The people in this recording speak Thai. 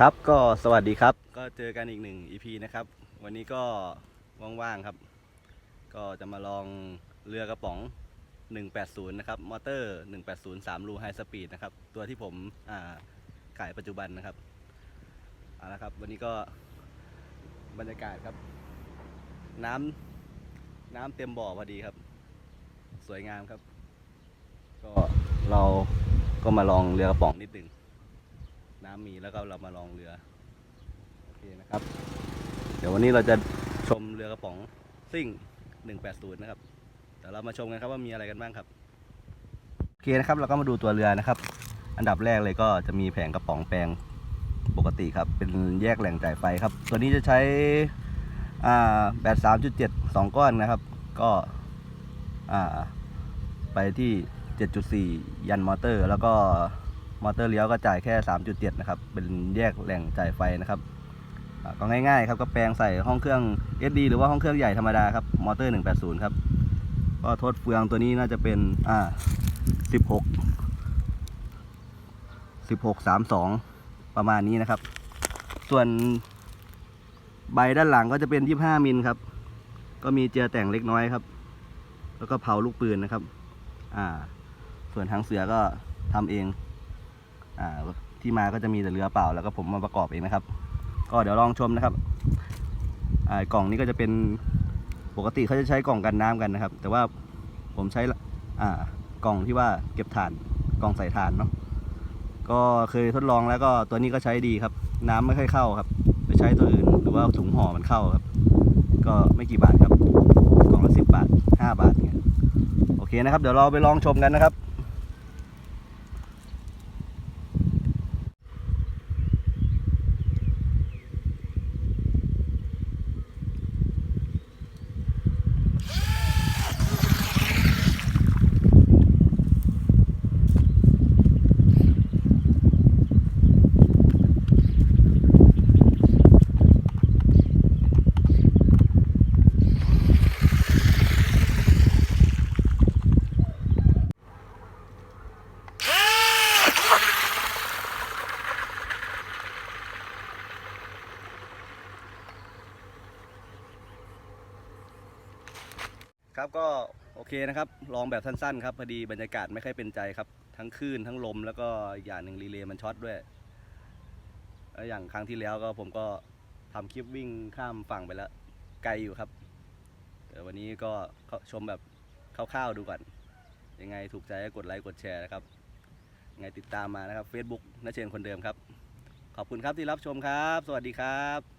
ครับก็สวัสดีครับก็เจอกันอีกหนึ่ง EP นะครับวันนี้ก็ว่างๆครับก็จะมาลองเรือกระป๋อง180นะครับมอเตอร์180 3รูไฮสปีดนะครับตัวที่ผมขายปัจจุบันนะครับเอาละครับวันนี้ก็บรรยากาศครับน้ำเต็มบ่อพอดีครับสวยงามครับก็เราก็มาลองเรือกระป๋องนิดหนึ่งน้ำมีแล้วก็เรามาลองเรือโอเคนะครับเดี๋ยววันนี้เราจะชมเรือกระป๋องซิ่ง180นะครับเดี๋ยวเรามาชมกันครับว่ามีอะไรกันบ้างครับโอเคนะครับเราก็มาดูตัวเรือนะครับอันดับแรกเลยก็จะมีแผงกระป๋องแปลงปกติครับเป็นแยกแหล่งจ่ายไฟครับตัวนี้จะใช้แบต 3.7 2 ก้อนนะครับก็ไปที่ 7.4 ยันมอเตอร์แล้วก็มอเตอร์เลี้ยวก็จ่ายแค่ 3.7 นะครับเป็นแยกแหล่งจ่ายไฟนะครับก็ง่ายๆครับก็แปลงใส่ห้องเครื่อง SD หรือว่าห้องเครื่องใหญ่ธรรมดาครับมอเตอร์180ครับก็ทดเฟืองตัวนี้น่าจะเป็น16 ประมาณนี้นะครับส่วนใบด้านหลังก็จะเป็น25มิลครับก็มีเจือแต่งเล็กน้อยครับแล้วก็เผาลูกปืนนะครับส่วนทางเสือก็ทำเองที่มาก็จะมีแต่เรือเปล่าแล้วก็ผมมาประกอบเองนะครับก็เดี๋ยวลองชมนะครับกล่องนี้ก็จะเป็นปกติเขาจะใช้กล่องกันน้ำกันนะครับแต่ว่าผมใช้กล่องที่ว่าเก็บถ่านกล่องใส่ถ่านเนาะก็เคยทดลองแล้วก็ตัวนี้ก็ใช้ดีครับน้ำไม่ค่อยเข้าครับไปใช้ตัวอื่นหรือว่าถุงห่อมันเข้าครับก็ไม่กี่บาทครับกล่องละ10 บาท5 บาทเนี่ยโอเคนะครับเดี๋ยวเราไปลองชมกันนะครับครับก็โอเคนะครับลองแบบสั้นๆครับพอดีบรรยากาศไม่ค่อยเป็นใจครับทั้งคลื่นทั้งลมแล้วก็อย่างหนึ่งรีเลย์มันช็อตด้วยแล้วอย่างครั้งที่แล้วก็ผมก็ทำคลิปวิ่งข้ามฝั่งไปแล้วไกลอยู่ครับแต่วันนี้ก็ชมแบบคร่าวๆดูก่อนยังไงถูกใจก็กดไลค์กดแชร์นะครับยังไงติดตามมานะครับ Facebook ณเชนคนเดิมครับขอบคุณครับที่รับชมครับสวัสดีครับ